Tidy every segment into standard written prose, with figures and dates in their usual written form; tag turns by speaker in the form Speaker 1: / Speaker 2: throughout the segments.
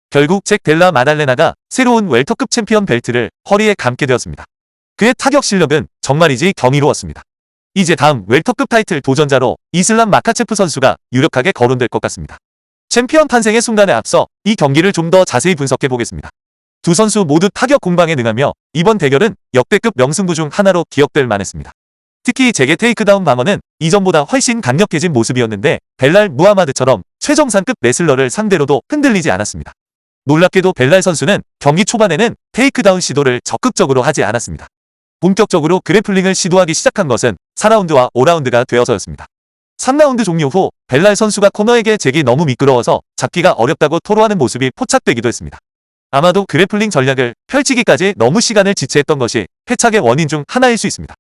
Speaker 1: 결국 잭 델라 마달레나가 새로운 웰터급 챔피언 벨트를 허리에 감게 되었습니다. 그의 타격 실력은 정말이지 경이로웠습니다. 이제 다음 웰터급 타이틀 도전자로 이슬람 마카체프 선수가 유력하게 거론될 것 같습니다. 챔피언 탄생의 순간에 앞서 이 경기를 좀 더 자세히 분석해 보겠습니다. 두 선수 모두 타격 공방에 능하며 이번 대결은 역대급 명승부 중 하나로 기억될 만했습니다. 특히 잭의 테이크다운 방어는 이전보다 훨씬 강력해진 모습이었는데 벨랄 무하마드처럼 최정상급 레슬러를 상대로도 흔들리지 않았습니다. 놀랍게도 벨랄 선수는 경기 초반에는 테이크다운 시도를 적극적으로 하지 않았습니다. 본격적으로 그래플링을 시도하기 시작한 것은 4라운드와 5라운드가 되어서였습니다. 3라운드 종료 후 벨랄 선수가 코너에게 잭이 너무 미끄러워서 잡기가 어렵다고 토로하는 모습이 포착되기도 했습니다. 아마도 그래플링 전략을 펼치기까지 너무 시간을 지체했던 것이 패착의 원인 중 하나일 수 있습니다.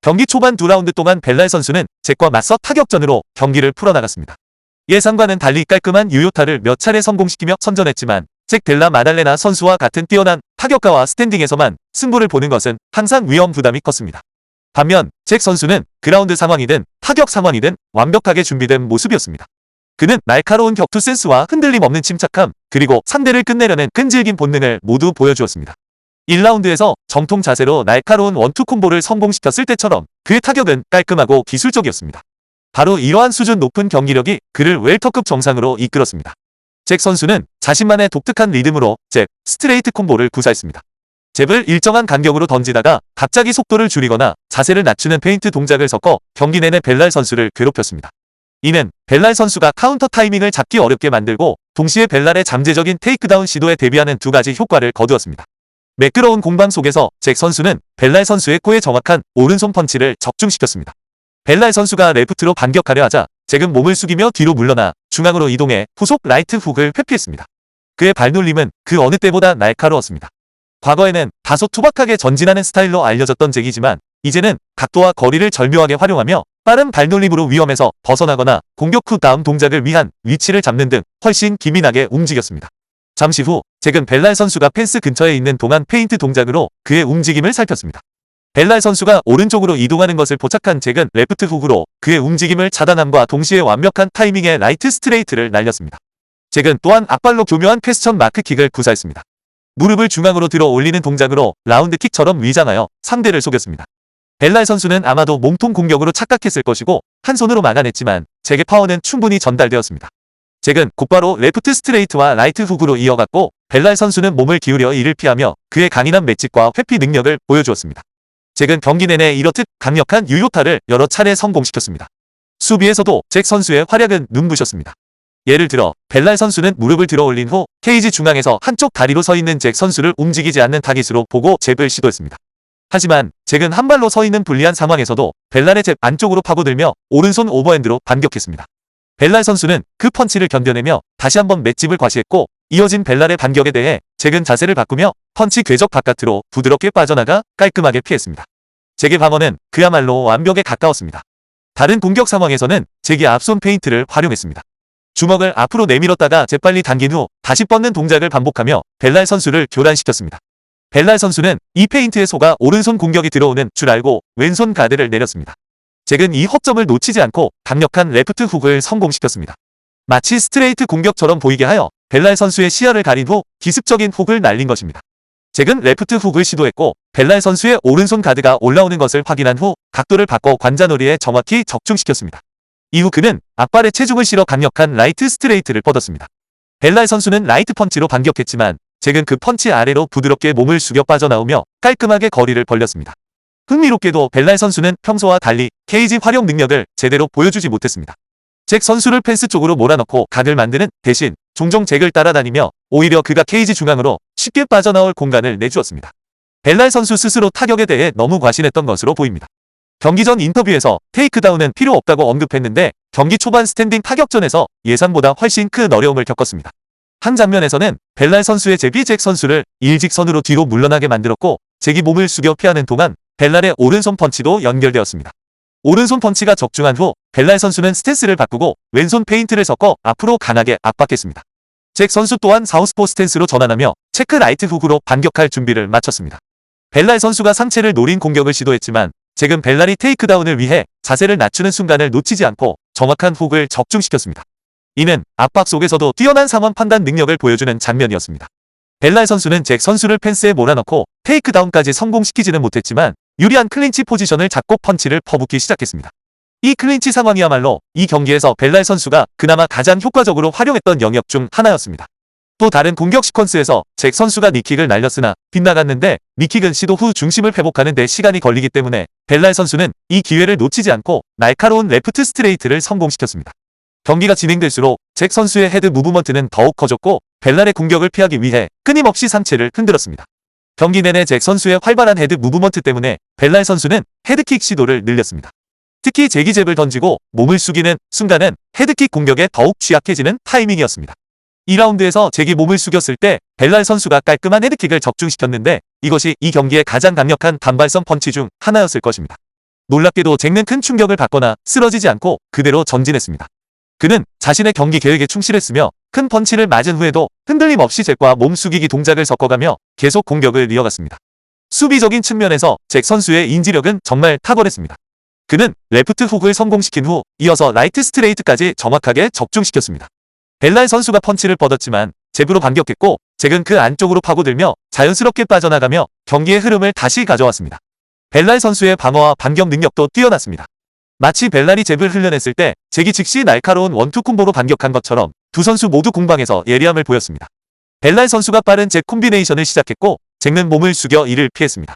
Speaker 1: 경기 초반 2라운드 동안 벨랄 선수는 잭과 맞서 타격전으로 경기를 풀어나갔습니다. 예상과는 달리 깔끔한 유효타를 몇 차례 성공시키며 선전했지만 잭 델라 마달레나 선수와 같은 뛰어난 타격가와 스탠딩에서만 승부를 보는 것은 항상 위험 부담이 컸습니다. 반면 잭 선수는 그라운드 상황이든 타격 상황이든 완벽하게 준비된 모습이었습니다. 그는 날카로운 격투 센스와 흔들림 없는 침착함, 그리고 상대를 끝내려는 끈질긴 본능을 모두 보여주었습니다. 1라운드에서 정통 자세로 날카로운 원투 콤보를 성공시켰을 때처럼 그의 타격은 깔끔하고 기술적이었습니다. 바로 이러한 수준 높은 경기력이 그를 웰터급 정상으로 이끌었습니다. 잭 선수는 자신만의 독특한 리듬으로 잽, 스트레이트 콤보를 구사했습니다. 잽을 일정한 간격으로 던지다가 갑자기 속도를 줄이거나 자세를 낮추는 페인트 동작을 섞어 경기 내내 벨랄 선수를 괴롭혔습니다. 이는 벨랄 선수가 카운터 타이밍을 잡기 어렵게 만들고 동시에 벨랄의 잠재적인 테이크다운 시도에 대비하는 두 가지 효과를 거두었습니다. 매끄러운 공방 속에서 잭 선수는 벨랄 선수의 코에 정확한 오른손 펀치를 적중시켰습니다. 벨랄 선수가 레프트로 반격하려 하자 잭은 몸을 숙이며 뒤로 물러나 중앙으로 이동해 후속 라이트 훅을 회피했습니다. 그의 발놀림은 그 어느 때보다 날카로웠습니다. 과거에는 다소 투박하게 전진하는 스타일로 알려졌던 잭이지만 이제는 각도와 거리를 절묘하게 활용하며 빠른 발놀림으로 위험에서 벗어나거나 공격 후 다음 동작을 위한 위치를 잡는 등 훨씬 기민하게 움직였습니다. 잠시 후 잭은 벨랄 선수가 펜스 근처에 있는 동안 페인트 동작으로 그의 움직임을 살폈습니다. 벨랄 선수가 오른쪽으로 이동하는 것을 포착한 잭은 레프트 훅으로 그의 움직임을 차단함과 동시에 완벽한 타이밍의 라이트 스트레이트를 날렸습니다. 잭은 또한 앞발로 교묘한 퀘스천 마크킥을 구사했습니다. 무릎을 중앙으로 들어 올리는 동작으로 라운드킥처럼 위장하여 상대를 속였습니다. 벨랄 선수는 아마도 몸통 공격으로 착각했을 것이고 한 손으로 막아냈지만 잭의 파워는 충분히 전달되었습니다. 잭은 곧바로 레프트 스트레이트와 라이트 훅으로 이어갔고 벨랄 선수는 몸을 기울여 이를 피하며 그의 강인한 맷집과 회피 능력을 보여주었습니다. 잭은 경기 내내 이렇듯 강력한 유효타를 여러 차례 성공시켰습니다. 수비에서도 잭 선수의 활약은 눈부셨습니다. 예를 들어 벨랄 선수는 무릎을 들어 올린 후 케이지 중앙에서 한쪽 다리로 서 있는 잭 선수를 움직이지 않는 타깃으로 보고 잽을 시도했습니다. 하지만 잭은 한 발로 서 있는 불리한 상황에서도 벨랄의 잽 안쪽으로 파고들며 오른손 오버핸드로 반격했습니다. 벨랄 선수는 그 펀치를 견뎌내며 다시 한번 맷집을 과시했고 이어진 벨랄의 반격에 대해 잭은 자세를 바꾸며 펀치 궤적 바깥으로 부드럽게 빠져나가 깔끔하게 피했습니다. 잭의 방어는 그야말로 완벽에 가까웠습니다. 다른 공격 상황에서는 잭이 앞손 페인트를 활용했습니다. 주먹을 앞으로 내밀었다가 재빨리 당긴 후 다시 뻗는 동작을 반복하며 벨랄 선수를 교란시켰습니다. 벨랄 선수는 이 페인트에 속아 오른손 공격이 들어오는 줄 알고 왼손 가드를 내렸습니다. 잭은 이 허점을 놓치지 않고 강력한 레프트 훅을 성공시켰습니다. 마치 스트레이트 공격처럼 보이게 하여 벨랄 선수의 시야를 가린 후 기습적인 훅을 날린 것입니다. 잭은 레프트 훅을 시도했고 벨랄 선수의 오른손 가드가 올라오는 것을 확인한 후 각도를 바꿔 관자놀이에 정확히 적중시켰습니다. 이후 그는 앞발에 체중을 실어 강력한 라이트 스트레이트를 뻗었습니다. 벨랄 선수는 라이트 펀치로 반격했지만 잭은 그 펀치 아래로 부드럽게 몸을 숙여 빠져나오며 깔끔하게 거리를 벌렸습니다. 흥미롭게도 벨랄 선수는 평소와 달리 케이지 활용 능력을 제대로 보여주지 못했습니다. 잭 선수를 펜스 쪽으로 몰아넣고 각을 만드는 대신 종종 잭을 따라다니며 오히려 그가 케이지 중앙으로 쉽게 빠져나올 공간을 내주었습니다. 벨랄 선수 스스로 타격에 대해 너무 과신했던 것으로 보입니다. 경기 전 인터뷰에서 테이크다운은 필요 없다고 언급했는데 경기 초반 스탠딩 타격전에서 예상보다 훨씬 큰 어려움을 겪었습니다. 한 장면에서는 벨랄 선수의 잽이 잭 선수를 일직선으로 뒤로 물러나게 만들었고 잭이 몸을 숙여 피하는 동안 벨랄의 오른손 펀치도 연결되었습니다. 오른손 펀치가 적중한 후 벨랄 선수는 스탠스를 바꾸고 왼손 페인트를 섞어 앞으로 강하게 압박했습니다. 잭 선수 또한 사우스포 스탠스로 전환하며 체크 라이트 훅으로 반격할 준비를 마쳤습니다. 벨랄 선수가 상체를 노린 공격을 시도했지만 잭은 벨랄이 테이크다운을 위해 자세를 낮추는 순간을 놓치지 않고 정확한 훅을 적중시켰습니다. 이는 압박 속에서도 뛰어난 상황 판단 능력을 보여주는 장면이었습니다. 벨랄 선수는 잭 선수를 펜스에 몰아넣고 테이크다운까지 성공시키지는 못했지만 유리한 클린치 포지션을 잡고 펀치를 퍼붓기 시작했습니다. 이 클린치 상황이야말로 이 경기에서 벨랄 선수가 그나마 가장 효과적으로 활용했던 영역 중 하나였습니다. 또 다른 공격 시퀀스에서 잭 선수가 니킥을 날렸으나 빗나갔는데 니킥은 시도 후 중심을 회복하는 데 시간이 걸리기 때문에 벨랄 선수는 이 기회를 놓치지 않고 날카로운 레프트 스트레이트를 성공시켰습니다. 경기가 진행될수록 잭 선수의 헤드 무브먼트는 더욱 커졌고 벨랄의 공격을 피하기 위해 끊임없이 상체를 흔들었습니다. 경기 내내 잭 선수의 활발한 헤드 무브먼트 때문에 벨랄 선수는 헤드킥 시도를 늘렸습니다. 특히 잭이 잽을 던지고 몸을 숙이는 순간은 헤드킥 공격에 더욱 취약해지는 타이밍이었습니다. 2라운드에서 잭이 몸을 숙였을 때 벨랄 선수가 깔끔한 헤드킥을 적중시켰는데 이것이 이 경기의 가장 강력한 단발성 펀치 중 하나였을 것입니다. 놀랍게도 잭는 큰 충격을 받거나 쓰러지지 않고 그대로 전진했습니다. 그는 자신의 경기 계획에 충실했으며 큰 펀치를 맞은 후에도 흔들림 없이 잭과 몸 숙이기 동작을 섞어가며 계속 공격을 이어갔습니다. 수비적인 측면에서 잭 선수의 인지력은 정말 탁월했습니다. 그는 레프트 훅을 성공시킨 후 이어서 라이트 스트레이트까지 정확하게 적중시켰습니다. 벨랄 선수가 펀치를 뻗었지만 잽으로 반격했고 잭은 그 안쪽으로 파고들며 자연스럽게 빠져나가며 경기의 흐름을 다시 가져왔습니다. 벨랄 선수의 방어와 반격 능력도 뛰어났습니다. 마치 벨랄이 잽을 흘려냈을 때 잭이 즉시 날카로운 원투 콤보로 반격한 것처럼 두 선수 모두 공방에서 예리함을 보였습니다. 벨랄 선수가 빠른 잭 콤비네이션을 시작했고 잭은 몸을 숙여 이를 피했습니다.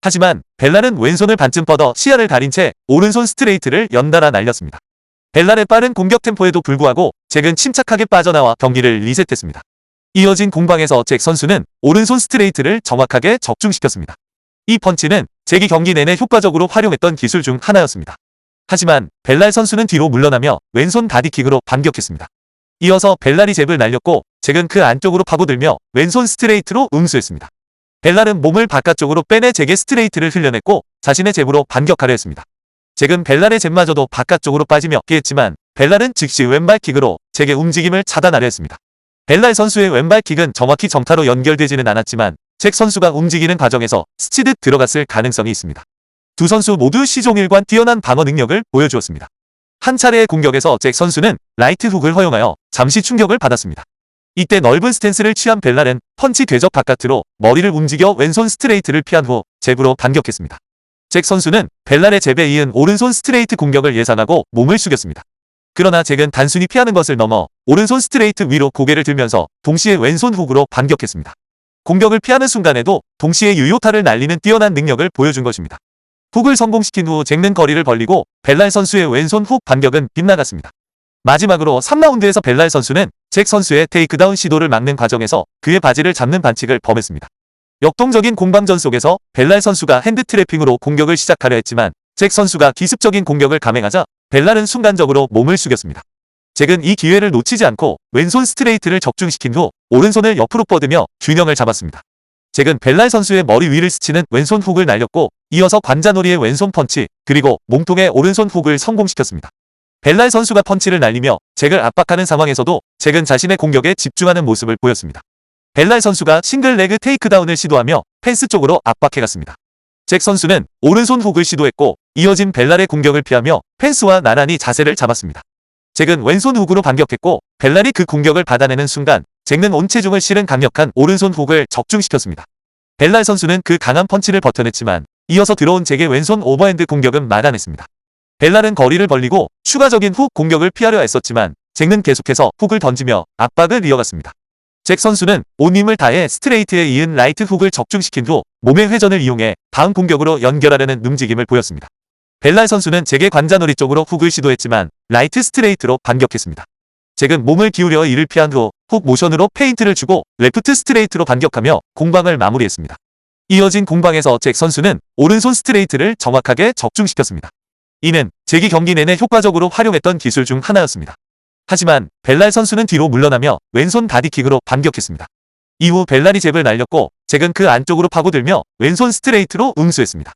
Speaker 1: 하지만 벨랄은 왼손을 반쯤 뻗어 시야를 가린 채 오른손 스트레이트를 연달아 날렸습니다. 벨랄의 빠른 공격 템포에도 불구하고 잭은 침착하게 빠져나와 경기를 리셋했습니다. 이어진 공방에서 잭 선수는 오른손 스트레이트를 정확하게 적중시켰습니다. 이 펀치는 잭이 경기 내내 효과적으로 활용했던 기술 중 하나였습니다. 하지만 벨랄 선수는 뒤로 물러나며 왼손 바디킥으로 반격했습니다. 이어서 벨랄이 잽을 날렸고 잭은 그 안쪽으로 파고들며 왼손 스트레이트로 응수했습니다. 벨랄은 몸을 바깥쪽으로 빼내 잭의 스트레이트를 흘려냈고 자신의 잽으로 반격하려 했습니다. 잭은 벨랄의 잽마저도 바깥쪽으로 빠지며 피했지만 벨랄은 즉시 왼발킥으로 잭의 움직임을 차단하려 했습니다. 벨랄 선수의 왼발킥은 정확히 정타로 연결되지는 않았지만 잭 선수가 움직이는 과정에서 스치듯 들어갔을 가능성이 있습니다. 두 선수 모두 시종일관 뛰어난 방어 능력을 보여주었습니다. 한 차례의 공격에서 잭 선수는 라이트 훅을 허용하여 잠시 충격을 받았습니다. 이때 넓은 스탠스를 취한 벨랄은 펀치 궤적 바깥으로 머리를 움직여 왼손 스트레이트를 피한 후 잽으로 반격했습니다. 잭 선수는 벨랄의 잽에 이은 오른손 스트레이트 공격을 예상하고 몸을 숙였습니다. 그러나 잭은 단순히 피하는 것을 넘어 오른손 스트레이트 위로 고개를 들면서 동시에 왼손 훅으로 반격했습니다. 공격을 피하는 순간에도 동시에 유효타를 날리는 뛰어난 능력을 보여준 것입니다. 훅을 성공시킨 후 잭는 거리를 벌리고 벨랄 선수의 왼손 훅 반격은 빗나갔습니다. 마지막으로 3라운드에서 벨랄 선수는 잭 선수의 테이크다운 시도를 막는 과정에서 그의 바지를 잡는 반칙을 범했습니다. 역동적인 공방전 속에서 벨랄 선수가 핸드 트래핑으로 공격을 시작하려 했지만 잭 선수가 기습적인 공격을 감행하자 벨랄은 순간적으로 몸을 숙였습니다. 잭은 이 기회를 놓치지 않고 왼손 스트레이트를 적중시킨 후 오른손을 옆으로 뻗으며 균형을 잡았습니다. 잭은 벨랄 선수의 머리 위를 스치는 왼손 훅을 날렸고 이어서 관자놀이의 왼손 펀치 그리고 몸통의 오른손 훅을 성공시켰습니다. 벨랄 선수가 펀치를 날리며 잭을 압박하는 상황에서도 잭은 자신의 공격에 집중하는 모습을 보였습니다. 벨랄 선수가 싱글 레그 테이크다운을 시도하며 펜스 쪽으로 압박해갔습니다. 잭 선수는 오른손 훅을 시도했고 이어진 벨랄의 공격을 피하며 펜스와 나란히 자세를 잡았습니다. 잭은 왼손 훅으로 반격했고 벨랄이 그 공격을 받아내는 순간 잭는 온 체중을 실은 강력한 오른손 훅을 적중시켰습니다. 벨랄 선수는 그 강한 펀치를 버텨냈지만 이어서 들어온 잭의 왼손 오버핸드 공격은 막아냈습니다. 벨랄은 거리를 벌리고 추가적인 훅 공격을 피하려 했었지만 잭는 계속해서 훅을 던지며 압박을 이어갔습니다. 잭 선수는 온 힘을 다해 스트레이트에 이은 라이트 훅을 적중시킨 후 몸의 회전을 이용해 다음 공격으로 연결하려는 움직임을 보였습니다. 벨랄 선수는 잭의 관자놀이 쪽으로 훅을 시도했지만 라이트 스트레이트로 반격했습니다. 잭은 몸을 기울여 이를 피한 후 훅 모션으로 페인트를 주고 레프트 스트레이트로 반격하며 공방을 마무리했습니다. 이어진 공방에서 잭 선수는 오른손 스트레이트를 정확하게 적중시켰습니다. 이는 잭이 경기 내내 효과적으로 활용했던 기술 중 하나였습니다. 하지만 벨랄 선수는 뒤로 물러나며 왼손 바디킥으로 반격했습니다. 이후 벨랄이 잽을 날렸고 잭은 그 안쪽으로 파고들며 왼손 스트레이트로 응수했습니다.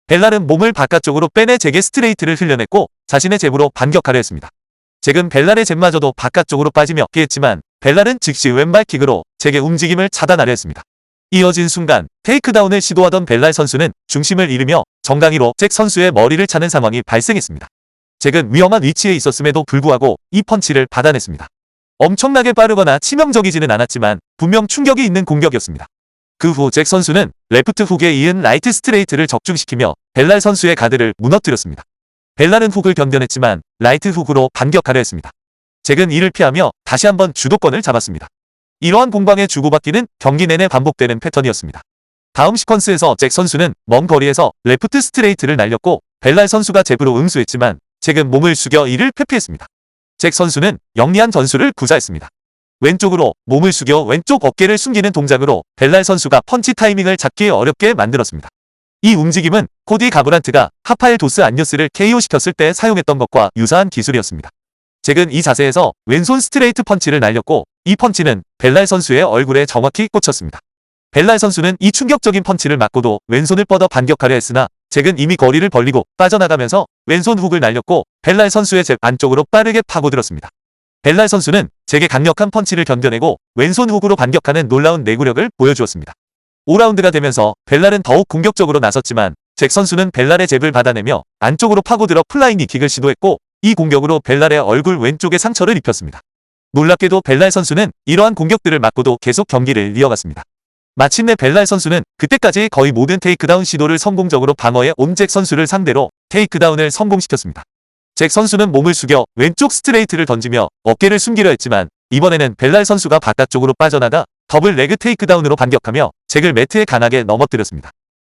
Speaker 1: 벨랄은 몸을 바깥쪽으로 빼내 잭의 스트레이트를 흘려냈고 자신의 잽으로 반격하려 했습니다. 잭은 벨랄의 잽마저도 바깥쪽으로 빠지며 피했지만 벨랄은 즉시 왼발킥으로 잭의 움직임을 차단하려 했습니다. 이어진 순간 테이크다운을 시도하던 벨랄 선수는 중심을 잃으며 정강이로 잭 선수의 머리를 차는 상황이 발생했습니다. 잭은 위험한 위치에 있었음에도 불구하고 이 펀치를 받아냈습니다. 엄청나게 빠르거나 치명적이지는 않았지만 분명 충격이 있는 공격이었습니다. 그 후 잭 선수는 레프트 훅에 이은 라이트 스트레이트를 적중시키며 벨랄 선수의 가드를 무너뜨렸습니다. 벨랄은 훅을 견뎌냈지만 라이트 훅으로 반격하려 했습니다. 잭은 이를 피하며 다시 한번 주도권을 잡았습니다. 이러한 공방의 주고받기는 경기 내내 반복되는 패턴이었습니다. 다음 시퀀스에서 잭 선수는 먼 거리에서 레프트 스트레이트를 날렸고 벨랄 선수가 잽으로 응수했지만 잭은 몸을 숙여 이를 회피했습니다. 잭 선수는 영리한 전술을 구사했습니다. 왼쪽으로 몸을 숙여 왼쪽 어깨를 숨기는 동작으로 벨랄 선수가 펀치 타이밍을 잡기 어렵게 만들었습니다. 이 움직임은 코디 가브란트가 하파엘 도스 안요스를 KO시켰을 때 사용했던 것과 유사한 기술이었습니다. 잭은 이 자세에서 왼손 스트레이트 펀치를 날렸고 이 펀치는 벨랄 선수의 얼굴에 정확히 꽂혔습니다. 벨랄 선수는 이 충격적인 펀치를 맞고도 왼손을 뻗어 반격하려 했으나 잭은 이미 거리를 벌리고 빠져나가면서 왼손 훅을 날렸고 벨랄 선수의 잽 안쪽으로 빠르게 파고들었습니다. 벨랄 선수는 잭의 강력한 펀치를 견뎌내고 왼손 훅으로 반격하는 놀라운 내구력을 보여주었습니다. 5라운드가 되면서 벨랄은 더욱 공격적으로 나섰지만 잭 선수는 벨랄의 잽을 받아내며 안쪽으로 파고들어 플라잉 니킥을 시도했고 이 공격으로 벨랄의 얼굴 왼쪽에 상처를 입혔습니다. 놀랍게도 벨랄 선수는 이러한 공격들을 맞고도 계속 경기를 이어갔습니다. 마침내 벨랄 선수는 그때까지 거의 모든 테이크다운 시도를 성공적으로 방어해 온 잭 선수를 상대로 테이크다운을 성공시켰습니다. 잭 선수는 몸을 숙여 왼쪽 스트레이트를 던지며 어깨를 숨기려 했지만 이번에는 벨랄 선수가 바깥쪽으로 빠져나가 더블 레그 테이크다운으로 반격하며 잭을 매트에 강하게 넘어뜨렸습니다.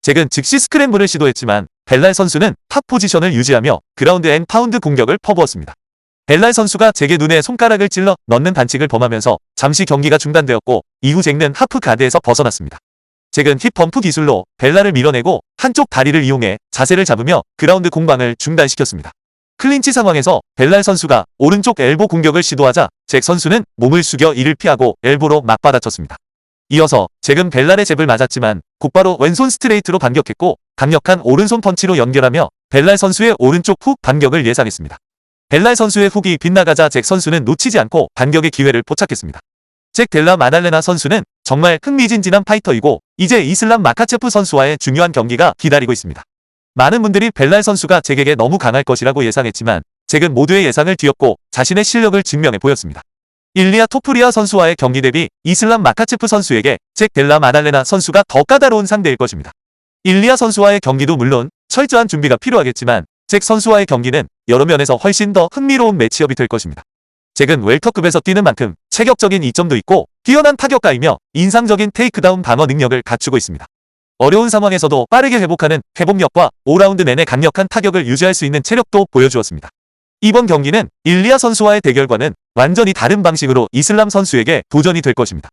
Speaker 1: 잭은 즉시 스크램블을 시도했지만 벨랄 선수는 탑 포지션을 유지하며 그라운드 앤 파운드 공격을 퍼부었습니다. 벨랄 선수가 잭의 눈에 손가락을 찔러 넣는 반칙을 범하면서 잠시 경기가 중단되었고 이후 잭은 하프 가드에서 벗어났습니다. 잭은 힙 범프 기술로 벨랄을 밀어내고 한쪽 다리를 이용해 자세를 잡으며 그라운드 공방을 중단시켰습니다. 클린치 상황에서 벨랄 선수가 오른쪽 엘보 공격을 시도하자 잭 선수는 몸을 숙여 이를 피하고 엘보로 맞받아쳤습니다. 이어서 잭은 벨랄의 잽을 맞았지만 곧바로 왼손 스트레이트로 반격했고 강력한 오른손 펀치로 연결하며 벨랄 선수의 오른쪽 훅 반격을 예상했습니다. 벨랄 선수의 훅이 빗나가자 잭 선수는 놓치지 않고 반격의 기회를 포착했습니다. 잭 델라 마달레나 선수는 정말 흥미진진한 파이터이고 이제 이슬람 마카체프 선수와의 중요한 경기가 기다리고 있습니다. 많은 분들이 벨랄 선수가 잭에게 너무 강할 것이라고 예상했지만 잭은 모두의 예상을 뒤엎고 자신의 실력을 증명해 보였습니다. 일리아 토프리아 선수와의 경기 대비 이슬람 마카체프 선수에게 잭 델라 마달레나 선수가 더 까다로운 상대일 것입니다. 일리아 선수와의 경기도 물론 철저한 준비가 필요하겠지만 잭 선수와의 경기는 여러 면에서 훨씬 더 흥미로운 매치업이 될 것입니다. 잭은 웰터급에서 뛰는 만큼 체격적인 이점도 있고 뛰어난 타격가이며 인상적인 테이크다운 방어 능력을 갖추고 있습니다. 어려운 상황에서도 빠르게 회복하는 회복력과 5라운드 내내 강력한 타격을 유지할 수 있는 체력도 보여주었습니다. 이번 경기는 일리아 선수와의 대결과는 완전히 다른 방식으로 이슬람 선수에게 도전이 될 것입니다.